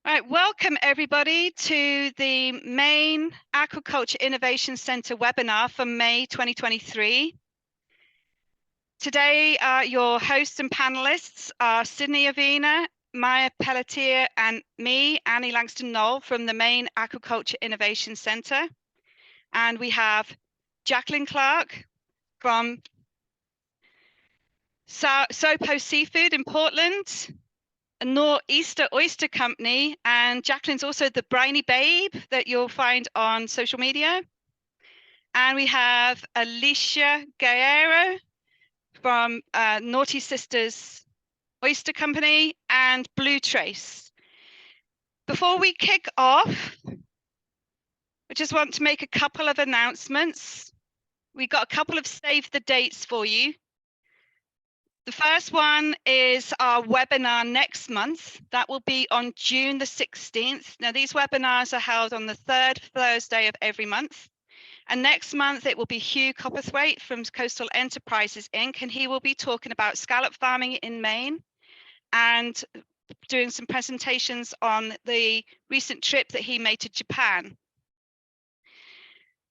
All right, welcome everybody to the Maine Aquaculture Innovation Centre webinar for May 2023. Today, your hosts and panelists are Sydney Avena, Maya Pelletier, and me, Annie Langston-Knoll from the Maine Aquaculture Innovation Centre. And we have Jacqueline Clark from SoPo Seafood in Portland, a Northeaster Oyster Company, and Jacqueline's also the Briny Babe that you'll find on social media. And we have Alicia Gaiero from Nauti Sisters Oyster Company and Blue Trace. Before we kick off, I just want to make a couple of announcements. We've got a couple of save the dates for you. The first one is our webinar next month. That will be on June the 16th. Now, these webinars are held on the third Thursday of every month. And next month, it will be Hugh Copperthwaite from Coastal Enterprises, Inc. And he will be talking about scallop farming in Maine and doing some presentations on the recent trip that he made to Japan.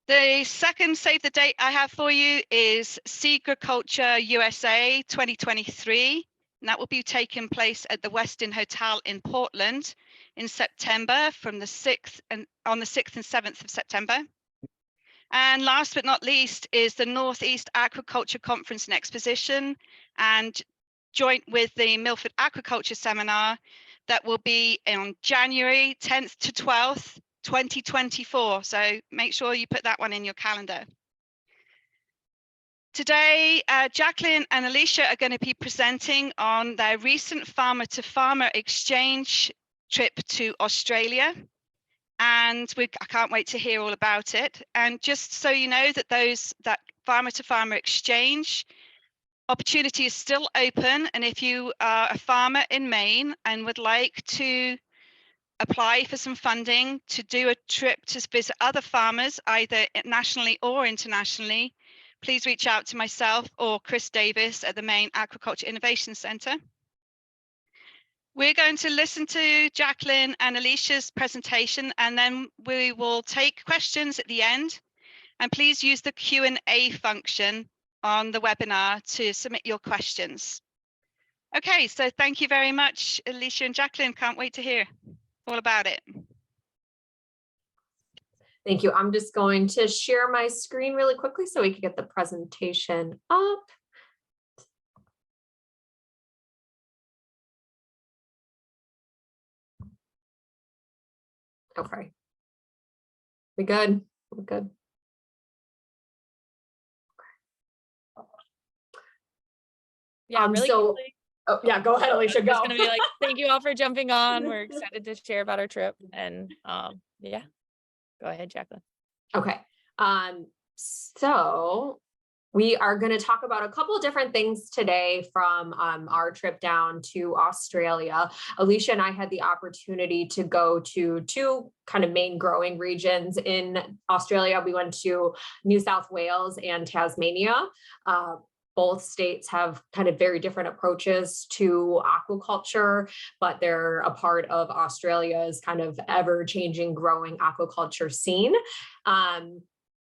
The second save the date I have for you is Seaculture USA 2023, and that will be taking place at the Westin Hotel in Portland in September from the 6th and on the 6th and 7th of September. And last but not least is the Northeast Aquaculture Conference and Exposition, and joint with the Milford Aquaculture Seminar that will be on January 10th to 12th. 2024, so make sure you put that one in your calendar. Today, Jacqueline and Alicia are going to be presenting on their recent farmer-to-farmer exchange trip to Australia, and I can't wait to hear all about it. And just so you know that that farmer-to-farmer exchange opportunity is still open, and if you are a farmer in Maine and would like to apply for some funding to do a trip to visit other farmers, either nationally or internationally, please reach out to myself or Chris Davis at the Maine Aquaculture Innovation Centre. We're going to listen to Jacqueline and Alicia's presentation, and then we will take questions at the end. And please use the Q&A function on the webinar to submit your questions. Okay, so thank you very much, Alicia and Jacqueline. Can't wait to hear all about it. Thank you. I'm just going to share my screen really quickly so we can get the presentation up. Okay. We good? We're good. Yeah, really quickly. Oh, yeah, go ahead, Alicia, go. I'm just going to be like, thank you all for jumping on. We're excited to share about our trip. And yeah, go ahead, Jacqueline. Okay. So we are going to talk about a couple of different things today from our trip down to Australia. Alicia and I had the opportunity to go to two kind of main growing regions in Australia. We went to New South Wales and Tasmania. Both states have kind of very different approaches to aquaculture, but they're a part of Australia's kind of ever-changing, growing aquaculture scene.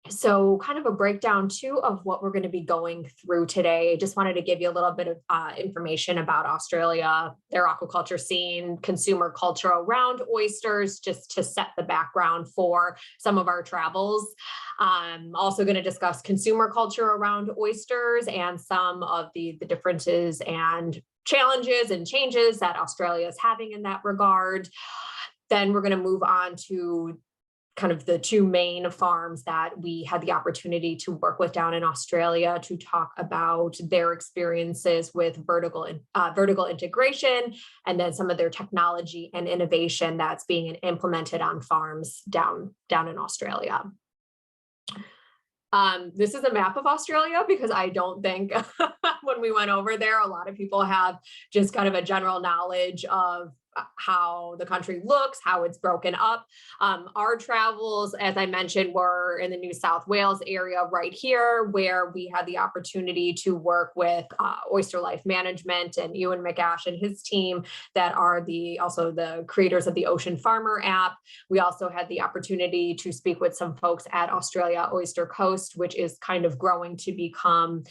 So kind of a breakdown too of what we're going to be going through today. I just wanted to give you a little bit of information about Australia, their aquaculture scene, consumer culture around oysters, just to set the background for some of our travels. I'm also going to discuss consumer culture around oysters and some of the differences and challenges and changes that Australia is having in that regard. Then we're going to move on to kind of the two main farms that we had the opportunity to work with down in Australia to talk about their experiences with vertical integration, and then some of their technology and innovation that's being implemented on farms down in Australia. This is a map of Australia because I don't think when we went over there. A lot of people have just kind of a general knowledge of how the country looks, how it's broken up. Our travels, as I mentioned, were in the New South Wales area right here, where we had the opportunity to work with Oyster Life Management and Ewan McAsh and his team that are also the creators of the Ocean Farmer app. We also had the opportunity to speak with some folks at Australia Oyster Coast, which is kind of growing to become,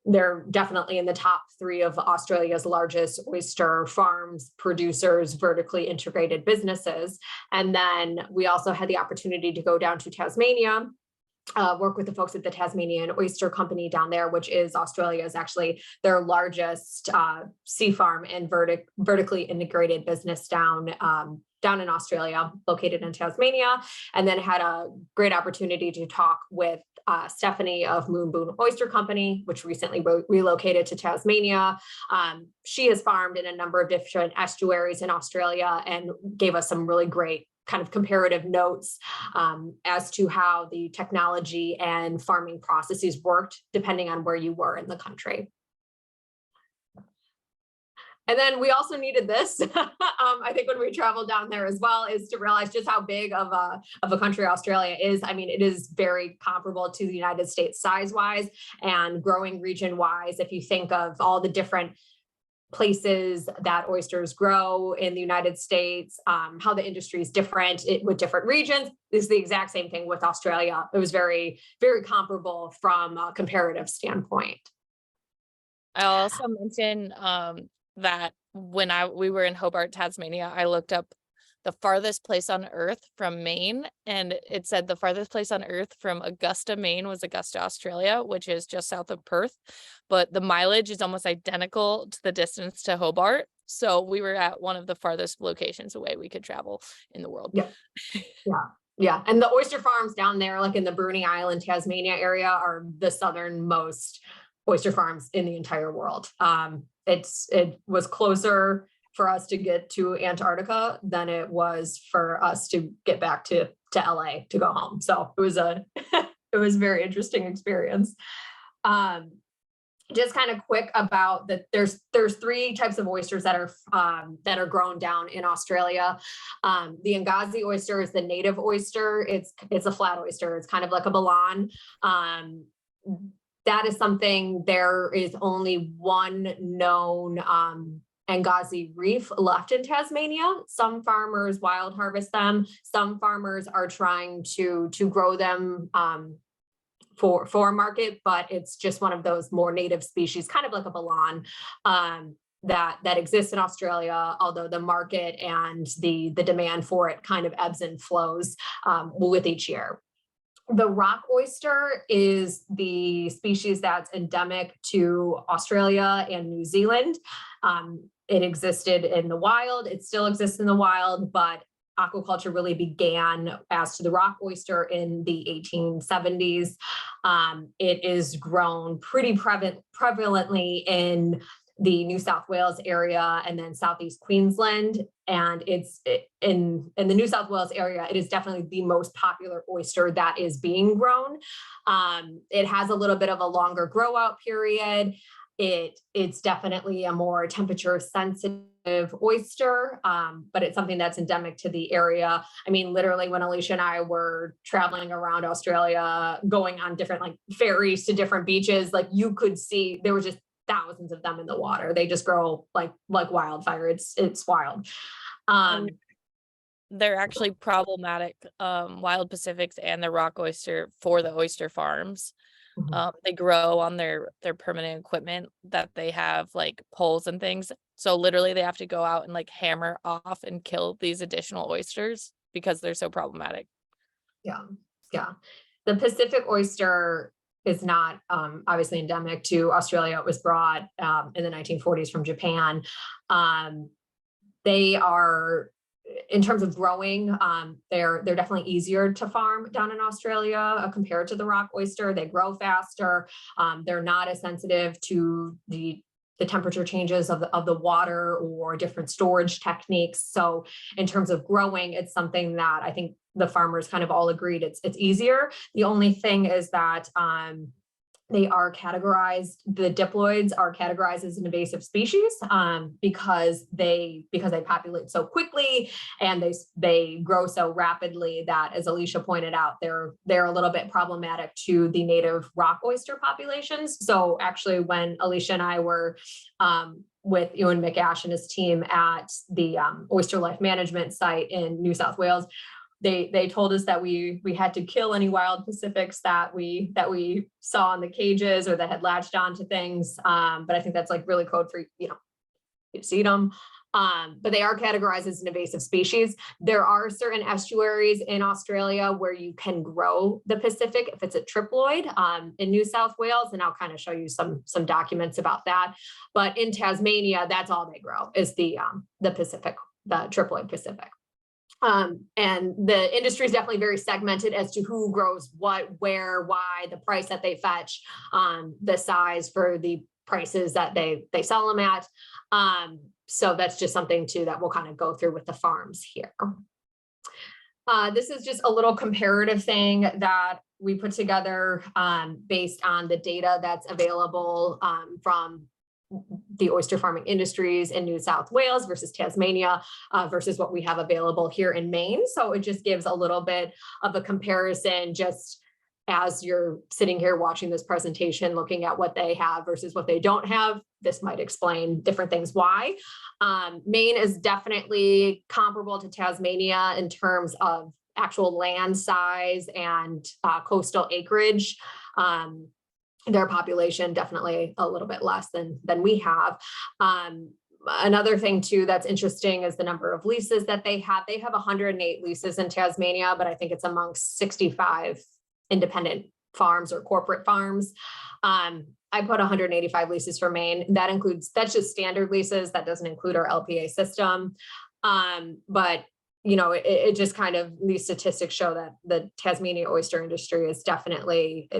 they're definitely in the top 3 of Australia's largest oyster farms, producers, vertically integrated businesses. And then we also had the opportunity to go down to Tasmania, work with the folks at the Tasmanian Oyster Company down there, which is Australia's actually their largest sea farm and vertically integrated business down in Australia, located in Tasmania. And then had a great opportunity to talk with Stephanie of Moon Boon Oyster Company, which recently relocated to Tasmania. She has farmed in a number of different estuaries in Australia and gave us some really great kind of comparative notes as to how the technology and farming processes worked depending on where you were in the country. And then we also needed this, I think when we traveled down there as well, is to realize just how big of a country Australia is. I mean, it is very comparable to the United States size-wise and growing region-wise. If you think of all the different places that oysters grow in the United States, how the industry is different with different regions, is the exact same thing with Australia. It was very, very comparable from a comparative standpoint. I'll also mention that when we were in Hobart, Tasmania, I looked up the farthest place on Earth from Maine, and it said the farthest place on Earth from Augusta, Maine was Augusta, Australia, which is just south of Perth, but the mileage is almost identical to the distance to Hobart. So we were at one of the farthest locations away we could travel in the world. Yeah. And the oyster farms down there, like in the Bruny Island, Tasmania area, are the southernmost oyster farms in the entire world. It was closer for us to get to Antarctica than it was for us to get back to LA to go home. So it was it was a very interesting experience. Just kind of quick about that. There's 3 types of oysters that are grown down in Australia. The Ngazi oyster is the native oyster. It's a flat oyster. It's kind of like a Balan. That is something, there is only one known Ngazi reef left in Tasmania. Some farmers wild harvest them. Some farmers are trying to grow them for market, but it's just one of those more native species, kind of like a Balan, that exists in Australia, although the market and the demand for it kind of ebbs and flows with each year. The rock oyster is the species that's endemic to Australia and New Zealand. It existed in the wild. It still exists in the wild, but aquaculture really began as to the rock oyster in the 1870s. It is grown pretty prevalently in the New South Wales area and then Southeast Queensland. And it's in the New South Wales area, it is definitely the most popular oyster that is being grown. It has a little bit of a longer grow out period. It's definitely a more temperature sensitive oyster, but it's something that's endemic to the area. I mean, literally when Alicia and I were traveling around Australia, going on different like ferries to different beaches, like you could see there were just thousands of them in the water. They just grow like wildfire. It's wild. They're actually problematic, wild Pacifics and the rock oyster for the oyster farms. They grow on their permanent equipment that they have, like poles and things. So literally they have to go out and like hammer off and kill these additional oysters because they're so problematic. Yeah. The Pacific oyster is not obviously endemic to Australia. It was brought in the 1940s from Japan. They are, in terms of growing, they're definitely easier to farm down in Australia compared to the rock oyster. They grow faster. They're not as sensitive to the temperature changes of the water or different storage techniques. So in terms of growing, it's something that I think the farmers kind of all agreed it's easier. The only thing is that They are categorized, the diploids are categorized as an invasive species because they populate so quickly and they grow so rapidly that, as Alicia pointed out, they're a little bit problematic to the native rock oyster populations. So actually, when Alicia and I were with Ewan McAsh and his team at the Oyster Life Management site in New South Wales, they told us that we had to kill any wild Pacifics that we saw in the cages or that had latched onto things. But I think that's like really code for, you see them. But they are categorized as an invasive species. There are certain estuaries in Australia where you can grow the Pacific if it's a triploid in New South Wales, and I'll kind of show you some documents about that. But in Tasmania, that's all they grow is the Pacific, the triploid Pacific. And the industry is definitely very segmented as to who grows what, where, why, the price that they fetch, the size for the prices that they sell them at. So that's just something too that we'll kind of go through with the farms here. This is just a little comparative thing that we put together based on the data that's available from the oyster farming industries in New South Wales versus Tasmania versus what we have available here in Maine. So it just gives a little bit of a comparison just as you're sitting here watching this presentation, looking at what they have versus what they don't have. This might explain different things why. Maine is definitely comparable to Tasmania in terms of actual land size and coastal acreage. Their population definitely a little bit less than we have. Another thing too that's interesting is the number of leases that they have. They have 108 leases in Tasmania, but I think it's amongst 65 independent farms or corporate farms. I put 185 leases for Maine. That's just standard leases. That doesn't include our LPA system. But you know, it just kind of, these statistics show that the Tasmania oyster industry is definitely,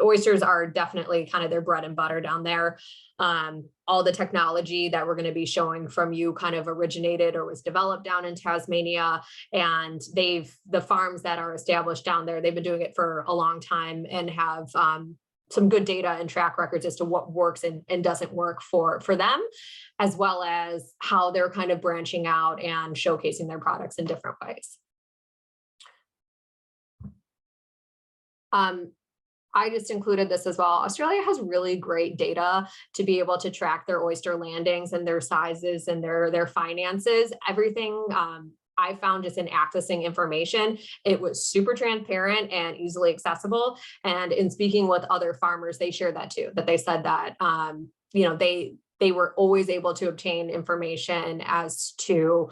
oysters are definitely kind of their bread and butter down there. All the technology that we're going to be showing from you kind of originated or was developed down in Tasmania. And the farms that are established down there, they've been doing it for a long time and have some good data and track records as to what works and doesn't work for them, as well as how they're kind of branching out and showcasing their products in different ways. I just included this as well. Australia has really great data to be able to track their oyster landings and their sizes and their finances. Everything I found just in accessing information, it was super transparent and easily accessible. And in speaking with other farmers, they shared that too, that they said that, you know, they were always able to obtain information as to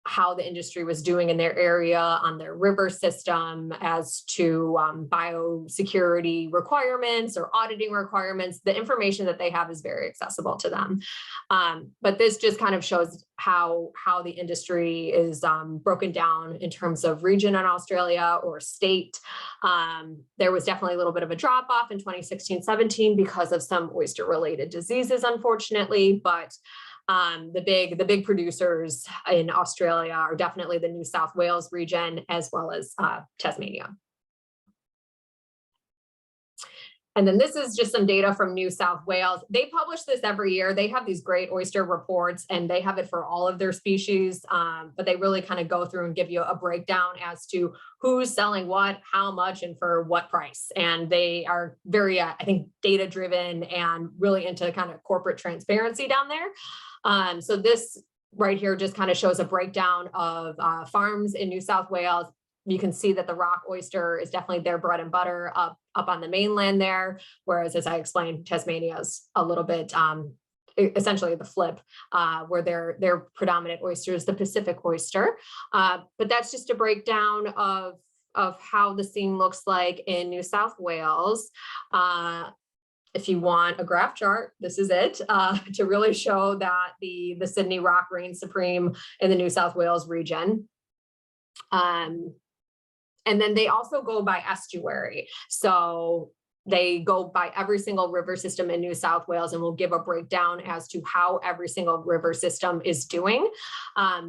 how the industry was doing in their area on their river system, as to biosecurity requirements or auditing requirements. The information that they have is very accessible to them. But this just kind of shows how the industry is broken down in terms of region in Australia or state. There was definitely a little bit of a drop off in 2016-17 because of some oyster related diseases, unfortunately, but the big producers in Australia are definitely the New South Wales region as well as Tasmania. And then this is just some data from New South Wales. They publish this every year. They have these great oyster reports and they have it for all of their species, but they really kind of go through and give you a breakdown as to who's selling what, how much, and for what price. And they are very, I think, data driven and really into kind of corporate transparency down there. So this right here just kind of shows a breakdown of farms in New South Wales. You can see that the rock oyster is definitely their bread and butter up on the mainland there, whereas, as I explained, Tasmania is a little bit essentially the flip, where their predominant oyster is the Pacific oyster. But that's just a breakdown of how the scene looks like in New South Wales. If you want a graph chart, this is it, to really show that the Sydney rock reigns supreme in the New South Wales region. And then they also go by estuary. So They go by every single river system in New South Wales and will give a breakdown as to how every single river system is doing.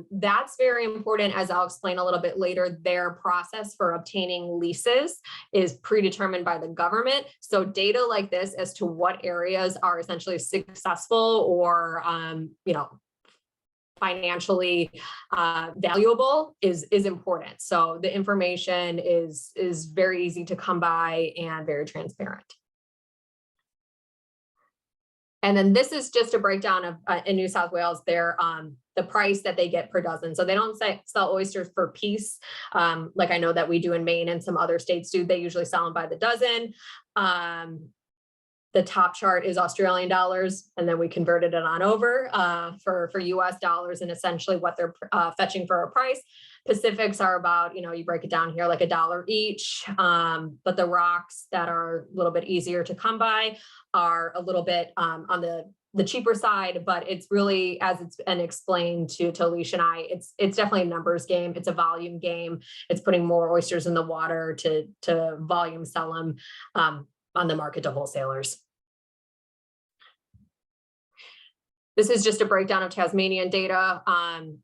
That's very important, as I'll explain a little bit later. Their process for obtaining leases is predetermined by the government. So data like this as to what areas are essentially successful or, financially valuable is important. So the information is very easy to come by and very transparent. And then this is just a breakdown of in New South Wales, their the price that they get per dozen. So they don't sell oysters per piece, like I know that we do in Maine and some other states do. They usually sell them by the dozen. The top chart is Australian dollars, and then we converted it on over for US dollars and essentially what they're fetching for a price. Pacifics are about, you break it down here like $1 each, but the rocks that are a little bit easier to come by are a little bit on the cheaper side, but it's really, as it's been explained to Alicia and I, it's definitely a numbers game. It's a volume game. It's putting more oysters in the water to volume sell them on the market to wholesalers. This is just a breakdown of Tasmanian data.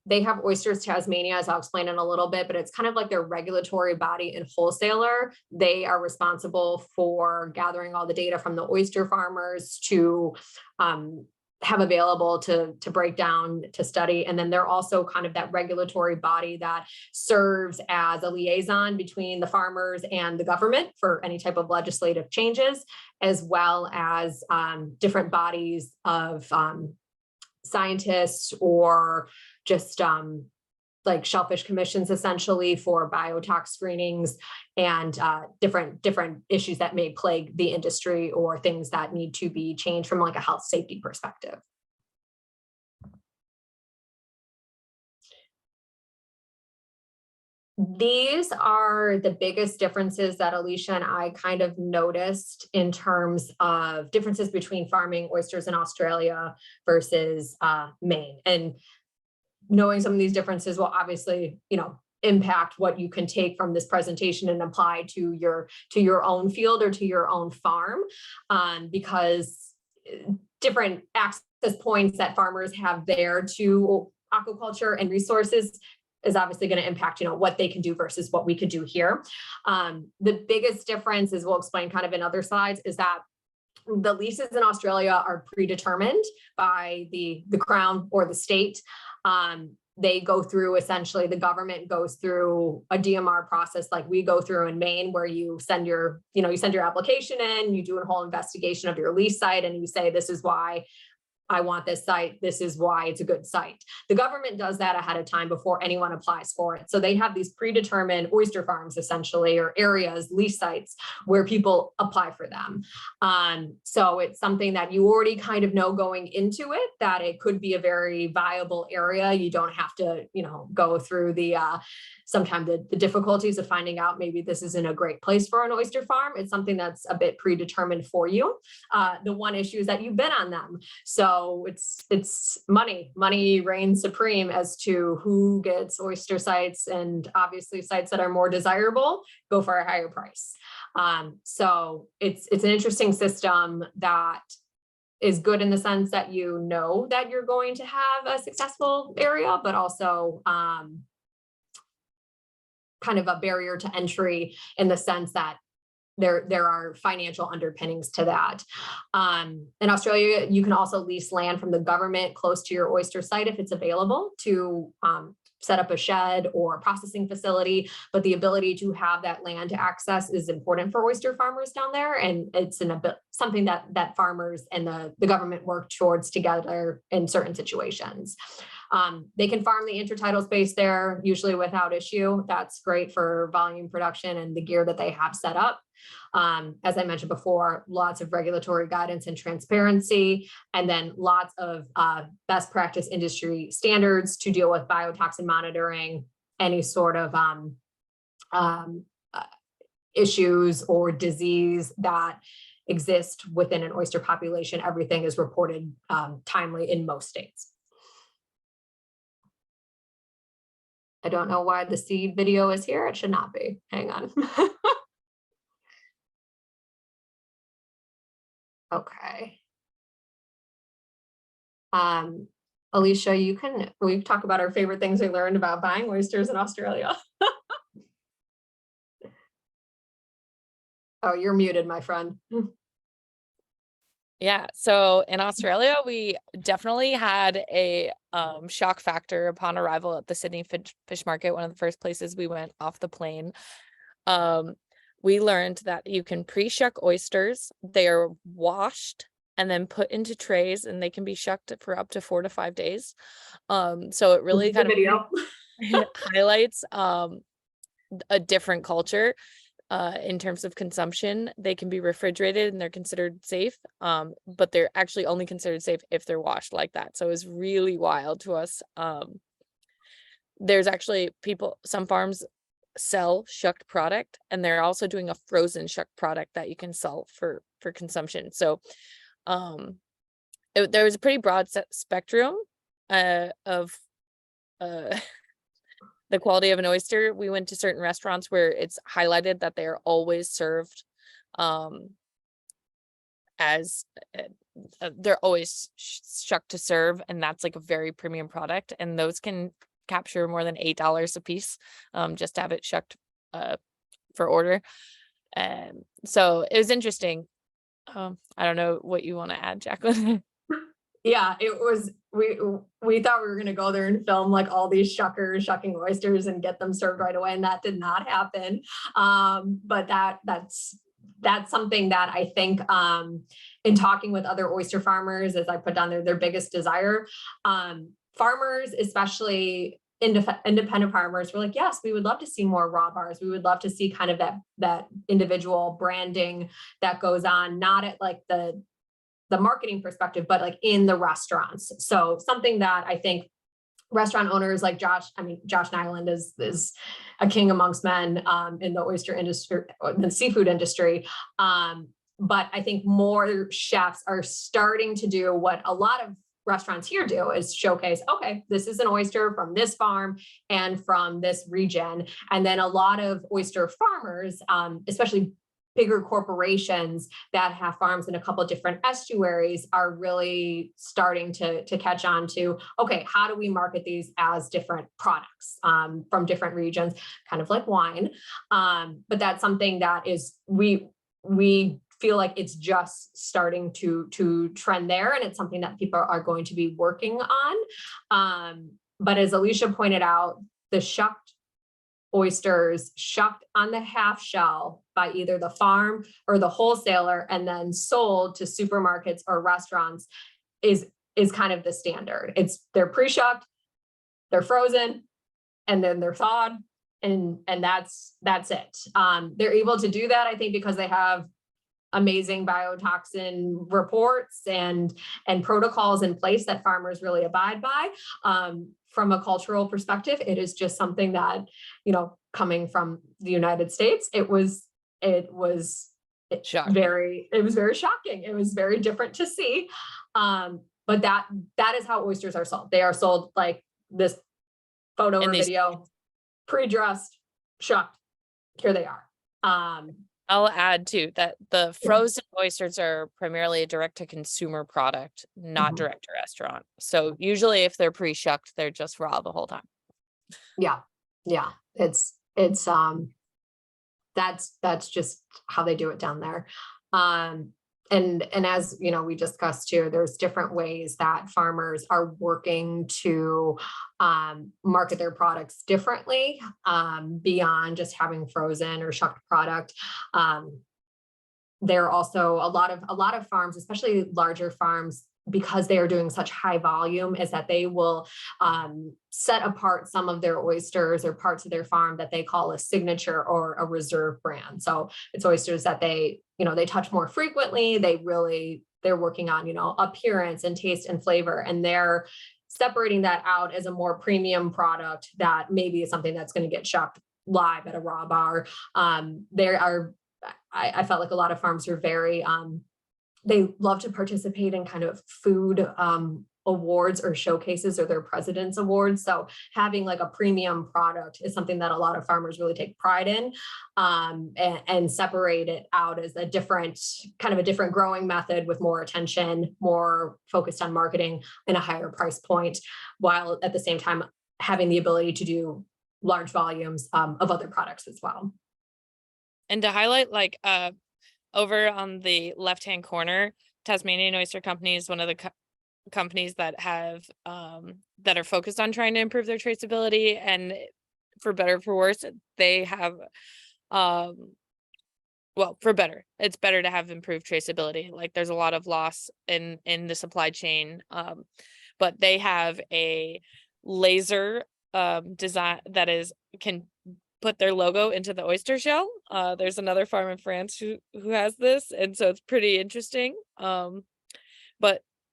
They have Oysters Tasmania, as I'll explain in a little bit, but it's kind of like their regulatory body and wholesaler. They are responsible for gathering all the data from the oyster farmers to have available to break down, to study. And then they're also kind of that regulatory body that serves as a liaison between the farmers and the government for any type of legislative changes, as well as different bodies of scientists or just like shellfish commissions, essentially, for biotox screenings and different issues that may plague the industry or things that need to be changed from like a health safety perspective. These are the biggest differences that Alicia and I kind of noticed in terms of differences between farming oysters in Australia versus Maine. And knowing some of these differences will obviously, impact what you can take from this presentation and apply to your own field or to your own farm, because different access points that farmers have there to aquaculture and resources is obviously going to impact, what they can do versus what we could do here. The biggest difference, as we'll explain kind of in other slides, is that the leases in Australia are predetermined by the Crown or the state. They go through, essentially, the government goes through a DMR process like we go through in Maine, where you send your application in, you do a whole investigation of your lease site, and you say, this is why I want this site. This is why it's a good site. The government does that ahead of time before anyone applies for it. So they have these predetermined oyster farms, essentially, or areas, lease sites, where people apply for them. So it's something that you already kind of know going into it, that it could be a very viable area. You don't have to, go through sometimes the difficulties of finding out maybe this isn't a great place for an oyster farm. It's something that's a bit predetermined for you. The one issue is that you've been on them. So it's money reigns supreme as to who gets oyster sites, and obviously sites that are more desirable go for a higher price. So it's an interesting system that is good in the sense that that you're going to have a successful area, but also kind of a barrier to entry in the sense that there are financial underpinnings to that. In Australia, you can also lease land from the government close to your oyster site if it's available to set up a shed or processing facility, but the ability to have that land access is important for oyster farmers down there. And it's something that farmers and the government work towards together in certain situations. They can farm the intertidal space there, usually without issue. That's great for volume production and the gear that they have set up. As I mentioned before, lots of regulatory guidance and transparency, and then lots of best practice industry standards to deal with biotoxin monitoring, any sort of issues or disease that exist within an oyster population. Everything is reported timely in most states. I don't know why the seed video is here. It should not be. Hang on. Okay. Alicia, we talk about our favorite things we learned about buying oysters in Australia. Oh, you're muted, my friend. Yeah, so in Australia, we definitely had a shock factor upon arrival at the Sydney fish market, one of the first places we went off the plane. We learned that you can pre-shuck oysters. They are washed and then put into trays, and they can be shucked for up to 4 to 5 days. So it really kind of highlights a different culture. In terms of consumption. They can be refrigerated and they're considered safe, but they're actually only considered safe if they're washed like that. So it was really wild to us. There's actually some farms sell shucked product, and they're also doing a frozen shucked product that you can sell for consumption. So there was a pretty broad spectrum of the quality of an oyster. We went to certain restaurants where it's highlighted that they're always served as they're always shucked to serve, and that's like a very premium product, and those can capture more than $8 a piece just to have it shucked for order. And so it was interesting. I don't know what you want to add, Jacqueline. Yeah, it was, we thought we were going to go there and film like all these shuckers shucking oysters and get them served right away, and that did not happen. But that's something that I think in talking with other oyster farmers, as I put down there, their biggest desire, farmers, especially independent farmers, were like, yes, we would love to see more raw bars. We would love to see kind of that individual branding that goes on, not at like the marketing perspective, but like in the restaurants. So something that I think restaurant owners like Josh Nyland is a king amongst men in the oyster industry, the seafood industry. But I think more chefs are starting to do what a lot of restaurants here do, is showcase, okay, this is an oyster from this farm and from this region. And then a lot of oyster farmers, especially bigger corporations that have farms in a couple of different estuaries, are really starting to catch on to, okay, how do we market these as different products from different regions, kind of like wine. But that's something that is, we feel like it's just starting to trend there, and it's something that people are going to be working on. But as Alicia pointed out, the shucked oysters shucked on the half shell by either the farm or the wholesaler and then sold to supermarkets or restaurants is kind of the standard. They're pre-shucked, they're frozen, and then they're thawed, and that's it. They're able to do that, I think, because they have amazing biotoxin reports and protocols in place that farmers really abide by. From a cultural perspective, it is just something that, coming from the United States, it was very shocking. It was very different to see. But that is how oysters are sold. They are sold like this photo or video, pre-dressed, shucked. Here they are. I'll add too that the frozen oysters are primarily a direct-to-consumer product, not direct to restaurant. So usually if they're pre-shucked, they're just raw the whole time. Yeah. It's that's just how they do it down there. And as we discussed too, there's different ways that farmers are working to market their products differently beyond just having frozen or shucked product. There are also a lot of farms, especially larger farms, because they are doing such high volume, is that they will set apart some of their oysters or parts of their farm that they call a signature or a reserve brand. So it's oysters that they touch more frequently. They're working on, appearance and taste and flavor, and they're separating that out as a more premium product that maybe is something that's going to get shucked live at a raw bar. I felt like a lot of farms are very, they love to participate in kind of food awards or showcases or their president's awards. So having like a premium product is something that a lot of farmers really take pride in, and separate it out as a different growing method with more attention, more focused on marketing and a higher price point, while at the same time having the ability to do large volumes of other products as well. And to highlight, like over on the left-hand corner, Tasmanian Oyster Company is one of the companies that have that are focused on trying to improve their traceability, and for better or for worse, they have well, for better, it's better to have improved traceability. Like there's a lot of loss in the supply chain, but they have a laser design that can put their logo into the oyster shell. There's another farm in France who has this, and so it's pretty interesting.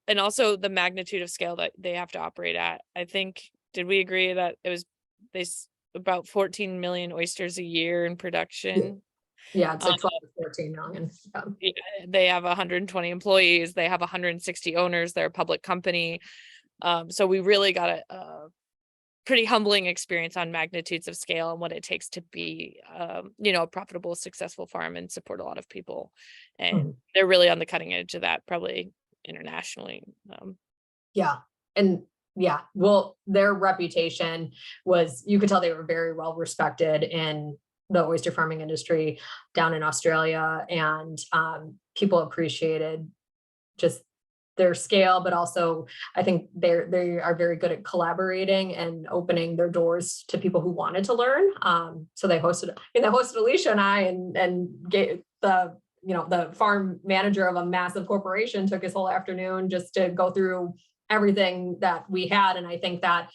And also the magnitude of scale that they have to operate at. I think, did we agree that it was about 14 million oysters a year in production? Yeah, it's like 12 to 14 million. Yeah, they have 120 employees. They have 160 owners. They're a public company. So we really got a pretty humbling experience on magnitudes of scale and what it takes to be, a profitable, successful farm and support a lot of people. And they're really on the cutting edge of that, probably internationally. Well, their reputation was, you could tell they were very well respected in the oyster farming industry down in Australia, and people appreciated just their scale, but also I think they are very good at collaborating and opening their doors to people who wanted to learn. So they hosted Alicia and I, and gave the farm manager of a massive corporation took his whole afternoon just to go through everything that we had. And I think that,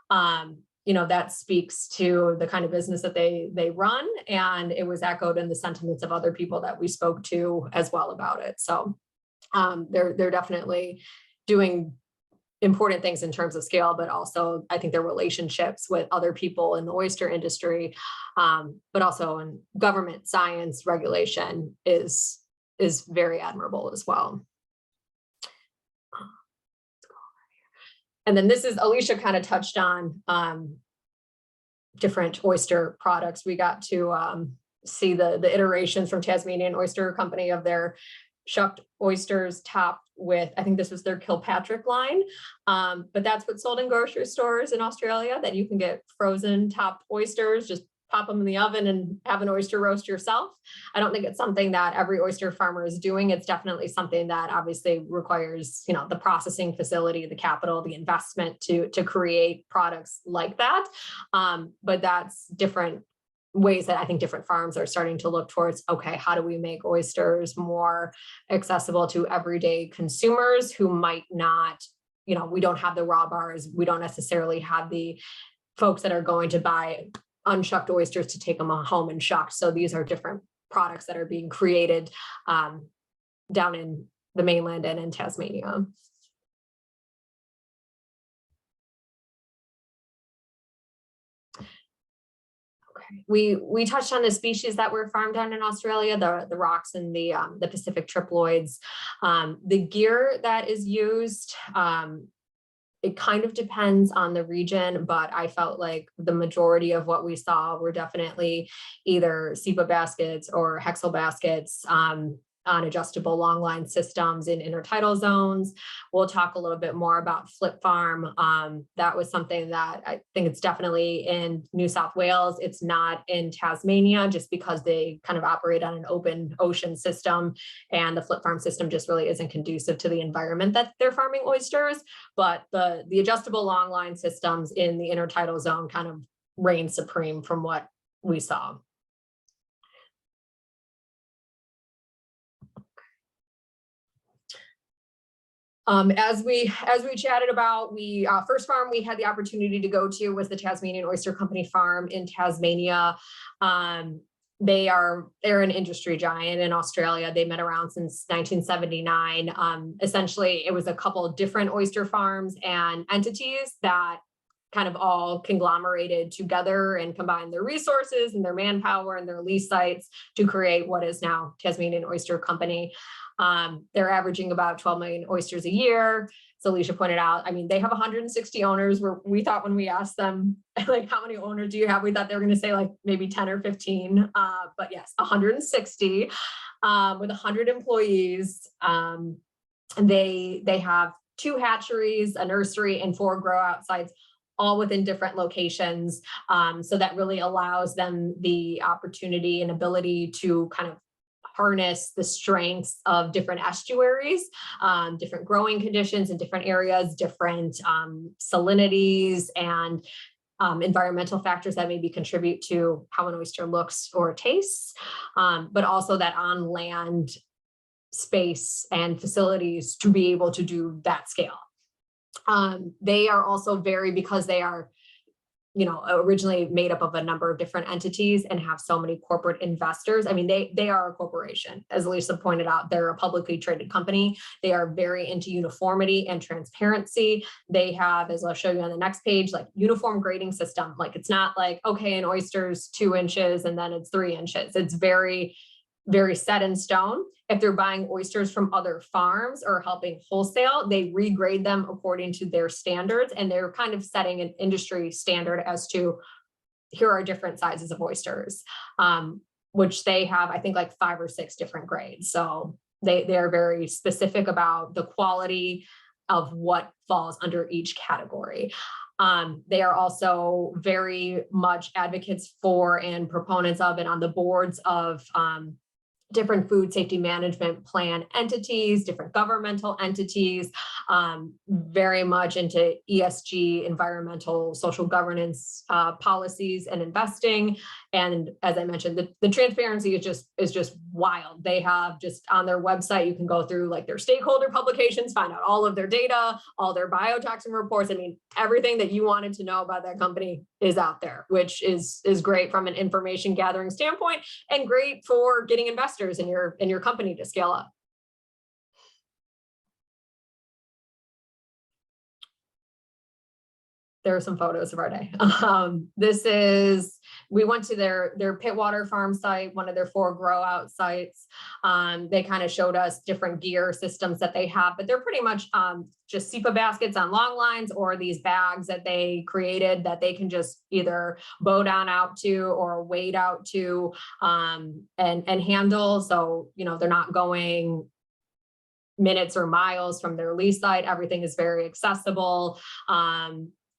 that speaks to the kind of business that they run. And it was echoed in the sentiments of other people that we spoke to as well about it. So they're definitely doing important things in terms of scale, but also I think their relationships with other people in the oyster industry, but also in government, science, regulation is very admirable as well. And then this is, Alicia kind of touched on different oyster products. We got to see the iterations from Tasmanian Oyster Company of their shucked oysters topped with, I think this was their Kilpatrick line, but that's what's sold in grocery stores in Australia, that you can get frozen topped oysters, just pop them in the oven and have an oyster roast yourself. I don't think it's something that every oyster farmer is doing. It's definitely something that obviously requires, the processing facility, the capital, the investment to create products like that. But that's different ways that I think different farms are starting to look towards, okay, how do we make oysters more accessible to everyday consumers who might not, we don't have the raw bars. We don't necessarily have the folks that are going to buy unshucked oysters to take them home and shuck. So these are different products that are being created down in the mainland and in Tasmania. Okay, we touched on the species that were farmed down in Australia, the rocks and the Pacific triploids. The gear that is used, it kind of depends on the region, but I felt like the majority of what we saw were definitely either SoPo baskets or hexel baskets on adjustable long line systems in intertidal zones. We'll talk a little bit more about flip farm. That was something that I think it's definitely in New South Wales. It's not in Tasmania just because they kind of operate on an open ocean system, and the flip farm system just really isn't conducive to the environment that they're farming oysters. But the adjustable long line systems in the intertidal zone kind of reign supreme from what we saw. As we chatted about, first farm we had the opportunity to go to was the Tasmanian Oyster Company farm in Tasmania. They're an industry giant in Australia. They've been around since 1979. Essentially, it was a couple of different oyster farms and entities that kind of all conglomerated together and combined their resources and their manpower and their lease sites to create what is now Tasmanian Oyster Company. They're averaging about 12 million oysters a year. So Alicia pointed out, I mean, they have 160 owners, where we thought when we asked them, like, how many owners do you have? We thought they were going to say like maybe 10 or 15, but yes, 160 with 100 employees. They have 2 hatcheries, a nursery, and 4 grow out sites, all within different locations. So that really allows them the opportunity and ability to kind of harness the strengths of different estuaries, different growing conditions in different areas, different salinities and environmental factors that maybe contribute to how an oyster looks or tastes, but also that on land space and facilities to be able to do that scale. They are also because they are, originally made up of a number of different entities and have so many corporate investors. I mean, they are a corporation. As Alicia pointed out, they're a publicly traded company. They are very into uniformity and transparency. They have, as I'll show you on the next page, like uniform grading system. Like, it's not like, okay, an oyster's 2 inches and then it's 3 inches. It's very, very set in stone. If they're buying oysters from other farms or helping wholesale, they regrade them according to their standards, and they're kind of setting an industry standard as to, here are different sizes of oysters, which they have, I think, like 5 or 6 different grades. So they are very specific about the quality of what falls under each category. They are also very much advocates for and proponents of and on the boards of different food safety management plan entities, different governmental entities, very much into ESG, environmental, social governance policies and investing. And as I mentioned, the transparency is just wild. They have just on their website, you can go through like their stakeholder publications, find out all of their data, all their biotoxin reports. I mean, everything that you wanted to know about that company is out there, which is great from an information gathering standpoint and great for getting investors in your company to scale up. There are some photos of our day. We went to their Pittwater farm site, one of their 4 grow out sites. They kind of showed us different gear systems that they have, but they're pretty much just SEPA baskets on long lines, or these bags that they created that they can just either bow down out to or wade out to and handle. So, they're not going minutes or miles from their lease site. Everything is very accessible.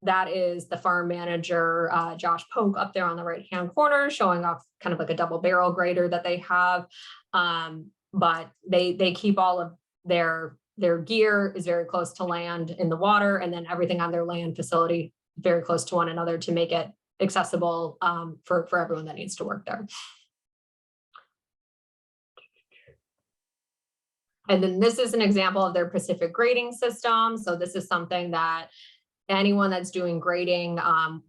That is the farm manager, Josh Polk, up there on the right-hand corner, showing off kind of like a double barrel grader that they have. But they keep all of their gear is very close to land in the water, and then everything on their land facility very close to one another to make it accessible for everyone that needs to work there. And then this is an example of their Pacific grading system. So this is something that anyone that's doing grading,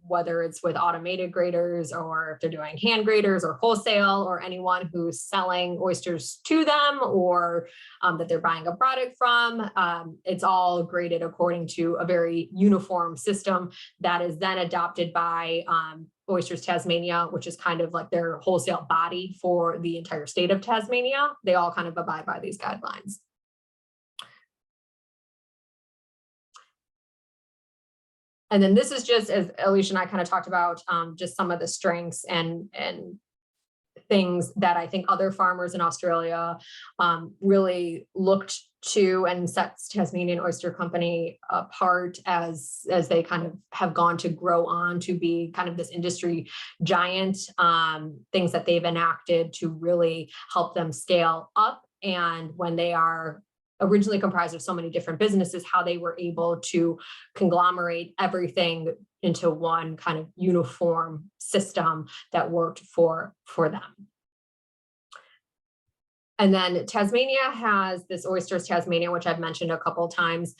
whether it's with automated graders or if they're doing hand graders or wholesale, or anyone who's selling oysters to them or that they're buying a product from, it's all graded according to a very uniform system that is then adopted by Oysters Tasmania, which is kind of like their wholesale body for the entire state of Tasmania. They all kind of abide by these guidelines. And then this is just, as Alicia and I kind of talked about, just some of the strengths and things that I think other farmers in Australia really looked to and sets Tasmanian Oyster Company apart as they kind of have gone to grow on to be kind of this industry giant, things that they've enacted to really help them scale up. And when they are originally comprised of so many different businesses, how they were able to conglomerate everything into one kind of uniform system that worked for them. And then Tasmania has this Oysters Tasmania, which I've mentioned a couple of times.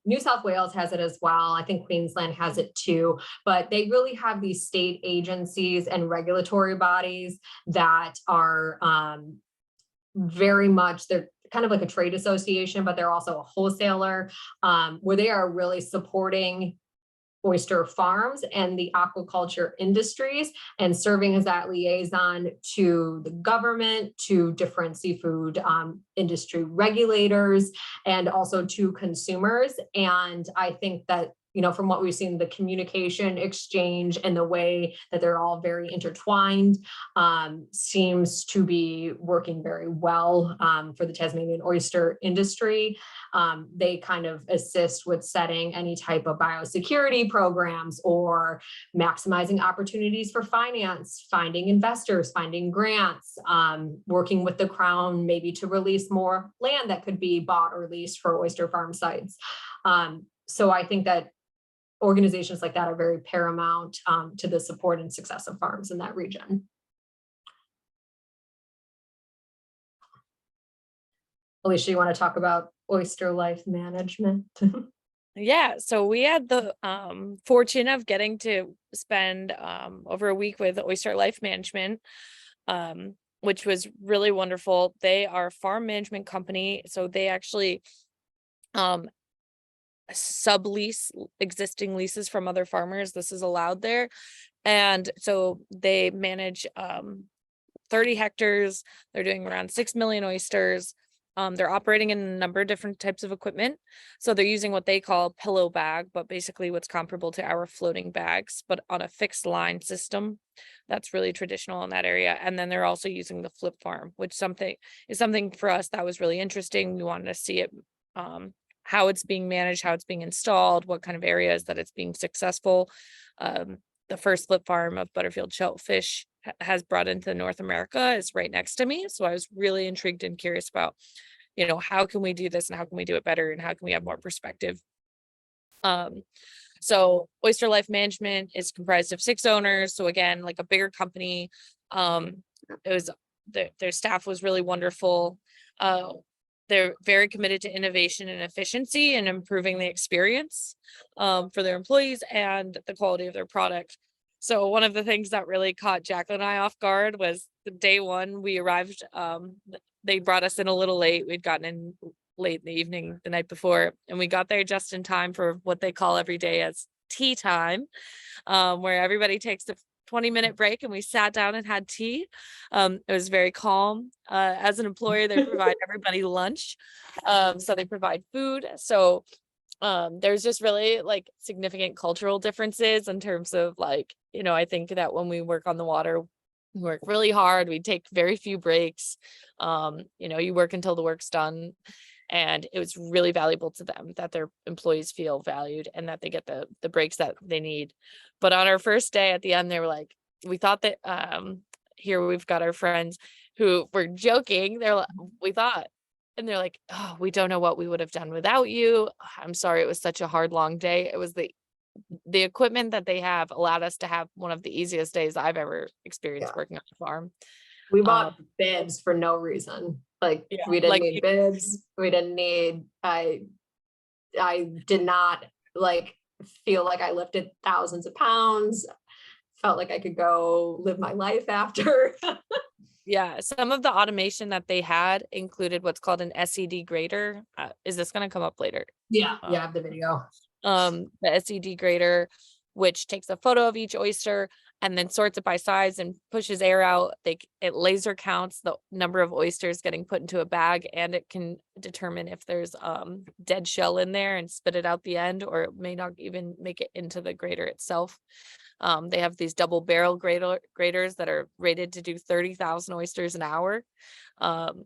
New South Wales has it as well. I think Queensland has it too, but they really have these state agencies and regulatory bodies that are very much, they're kind of like a trade association, but they're also a wholesaler, where they are really supporting oyster farms and the aquaculture industries, and serving as that liaison to the government, to different seafood industry regulators, and also to consumers. And I think that, you know, from what we've seen, the communication exchange and the way that they're all very intertwined seems to be working very well for the Tasmanian oyster industry. They kind of assist with setting any type of biosecurity programs or maximizing opportunities for finance, finding investors, finding grants, working with the Crown maybe to release more land that could be bought or leased for oyster farm sites. So I think that organizations like that are very paramount to the support and success of farms in that region. Alicia, you want to talk about oyster life management? Yeah, so we had the fortune of getting to spend over a week with Oyster Life Management, which was really wonderful. They are a farm management company, so they actually sublease existing leases from other farmers. This is allowed there. And so they manage 30 hectares. They're doing around 6 million oysters. They're operating in a number of different types of equipment. So they're using what they call pillow bag, but basically what's comparable to our floating bags, but on a fixed line system. That's really traditional in that area. And then they're also using the flip farm, which is something for us that was really interesting. We wanted to see it, how it's being managed, how it's being installed, what kind of areas that it's being successful. The first flip farm of Butterfield shellfish has brought into North America is right next to me. So I was really intrigued and curious about, you know, how can we do this and how can we do it better and how can we have more perspective? So Oyster Life Management is comprised of 6 owners. So again, like a bigger company. It was their staff was really wonderful. They're very committed to innovation and efficiency and improving the experience for their employees and the quality of their product. So one of the things that really caught Jacqueline and I off guard was the day one we arrived. They brought us in a little late. We'd gotten in late in the evening the night before, and we got there just in time for what they call every day as tea time, where everybody takes a 20-minute break, and we sat down and had tea. It was very calm. As an employer, they provide everybody lunch. So they provide food. So there's just really like significant cultural differences in terms of like, you know, I think that when we work on the water, we work really hard. We take very few breaks. You know, you work until the work's done. And it was really valuable to them that their employees feel valued and that they get the breaks that they need. But on our first day at the end, they were like, we thought that here we've got our friends who were joking. They're like, we thought, and they're like, oh, we don't know what we would have done without you. I'm sorry. It was such a hard, long day. It was the equipment that they have allowed us to have one of the easiest days I've ever experienced working on a farm. We bought bibs for no reason. Like we didn't need bibs. We didn't need, I did not like feel like I lifted thousands of pounds. Felt like I could go live my life after. Yeah, some of the automation that they had included what's called an SED grader. Is this going to come up later? Yeah, I have the video. The SED grader, which takes a photo of each oyster and then sorts it by size and pushes air out. It laser counts the number of oysters getting put into a bag, and it can determine if there's dead shell in there and spit it out the end, or it may not even make it into the grater itself. They have these double barrel graders that are rated to do 30,000 oysters an hour. And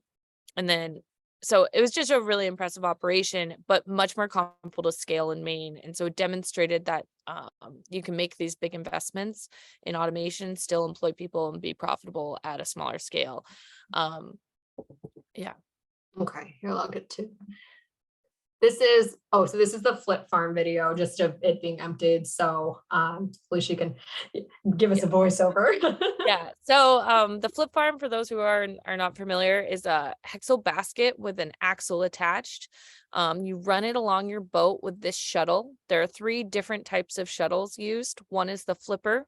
then, so it was just a really impressive operation, but much more comparable to scale in Maine. And so it demonstrated that you can make these big investments in automation, still employ people, and be profitable at a smaller scale. Yeah. Okay, here I'll get to. This is, so this is the flip farm video, just of it being emptied. So Alicia can give us a voiceover. Yeah. So the flip farm, for those who are not familiar, is a hexel basket with an axle attached. You run it along your boat with this shuttle. There are 3 different types of shuttles used. One is the flipper.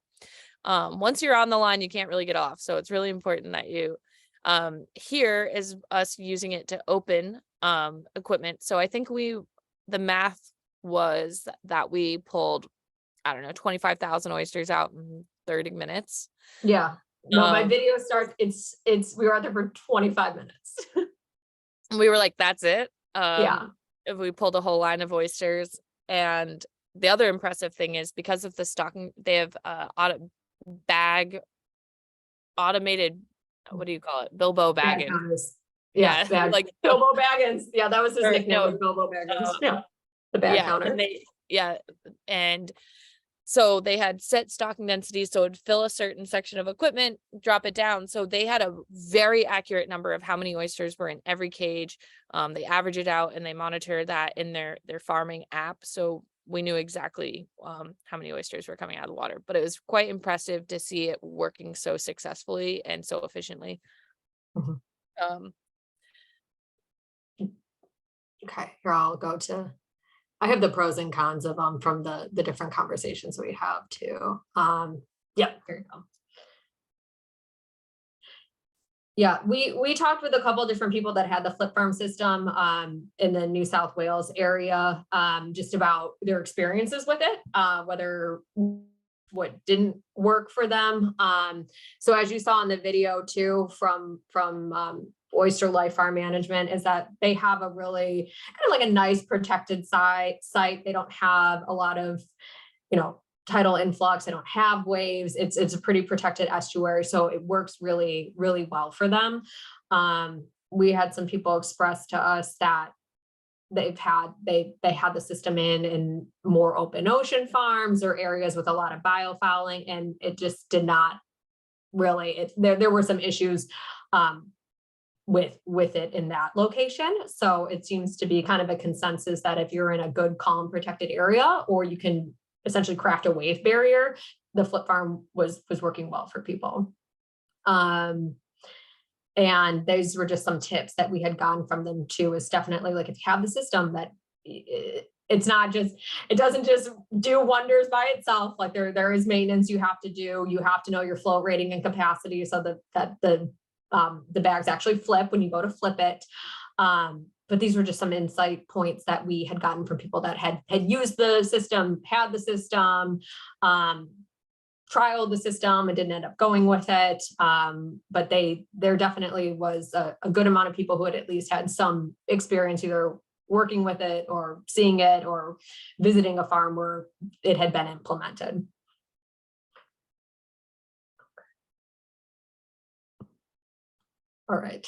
Once you're on the line, you can't really get off. So it's really important that you, here is us using it to open equipment. So I think the math was that we pulled I don't know, 25,000 oysters out in 30 minutes. Yeah. No, my video starts, we were out there for 25 minutes. We were like, that's it. Yeah. We pulled a whole line of oysters. And the other impressive thing is because of the stocking, they have automated, what do you call it? Bilbo Bag Baggins. counters. Yeah. Like Bilbo Baggins. Yeah, that was his nickname, was Bilbo Baggins. Yeah. The bag counter. And so they had set stocking densities, so it would fill a certain section of equipment, drop it down. So they had a very accurate number of how many oysters were in every cage. They average it out and they monitor that in their farming app. So we knew exactly how many oysters were coming out of the water. But it was quite impressive to see it working so successfully and so efficiently. Mm-hmm. Okay, here I'll go to, I have the pros and cons of from the different conversations we have too. Yeah, here you go. Yeah, we talked with a couple of different people that had the flip farm system in the New South Wales area, just about their experiences with it, whether what didn't work for them. So as you saw in the video too, from Oyster Life Farm Management, is that they have a really kind of like a nice protected site. They don't have a lot of, tidal influx. They don't have waves. It's a pretty protected estuary. So it works really, really well for them. We had some people express to us that they had the system in more open ocean farms or areas with a lot of biofouling, and it just did not really, there were some issues with it in that location. So it seems to be kind of a consensus that if you're in a good, calm, protected area, or you can essentially craft a wave barrier, the flip farm was working well for people. And those were just some tips that we had gotten from them too, is definitely like, if you have the system, that it's not just, it doesn't just do wonders by itself. Like there is maintenance you have to do. You have to know your flow rating and capacity so that the bags actually flip when you go to flip it. But these were just some insight points that we had gotten from people that had used the system, had the system, trialed the system and didn't end up going with it. But there definitely was a good amount of people who had at least had some experience either working with it or seeing it or visiting a farm where it had been implemented. All right.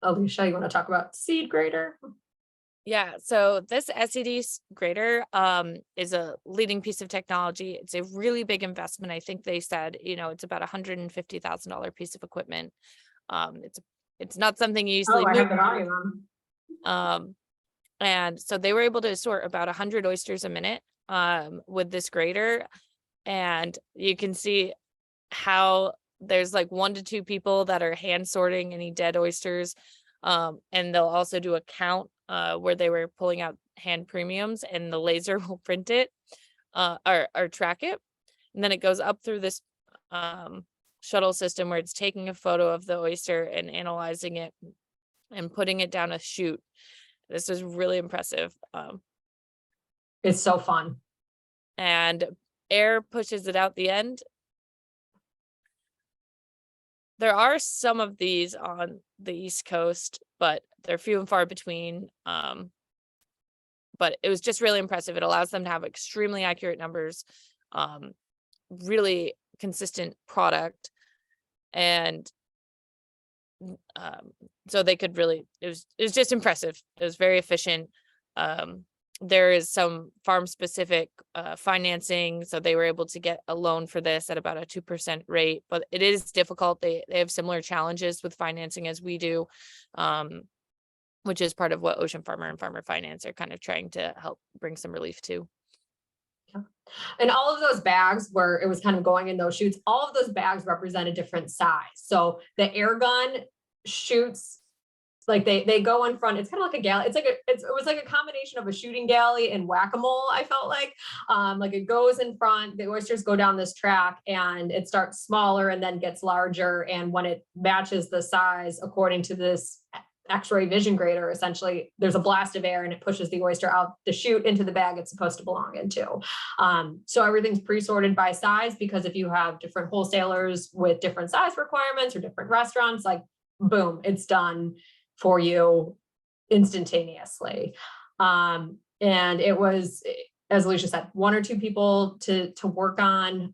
Alicia, you want to talk about seed grader? Yeah, so this SED grader is a leading piece of technology. It's a really big investment. I think they said, it's about $150,000 piece of equipment. It's not something you easily I have the volume on. And so they were able to sort about 100 oysters a minute with this grader. And you can see how there's like 1 to 2 people that are hand sorting any dead oysters. And they'll also do a count where they were pulling out hand premiums, and the laser will print it or track it. And then it goes up through this shuttle system where it's taking a photo of the oyster and analyzing it and putting it down a chute. This is really impressive. It's so fun. And air pushes it out the end. There are some of these on the East Coast, but they're few and far between. But it was just really impressive. It allows them to have extremely accurate numbers, really consistent product. And so they could really, it was just impressive. It was very efficient. There is some farm specific financing, so they were able to get a loan for this at about a 2% rate, but it is difficult. They have similar challenges with financing as we do, which is part of what Ocean Farmer and Farmer Finance are kind of trying to help bring some relief to. Yeah. And all of those bags where it was kind of going in those chutes, all of those bags represent a different size. So the air gun shoots, like they go in front. It's kind of like a galley. It was like a combination of a shooting galley and whack-a-mole. I felt like it goes in front, the oysters go down this track and it starts smaller and then gets larger. And when it matches the size according to this X-ray vision grater, essentially there's a blast of air and it pushes the oyster out the chute into the bag it's supposed to belong into. So everything's pre-sorted by size, because if you have different wholesalers with different size requirements or different restaurants, like boom, it's done for you instantaneously. And it was, as Alicia said, 1 or 2 people to work on.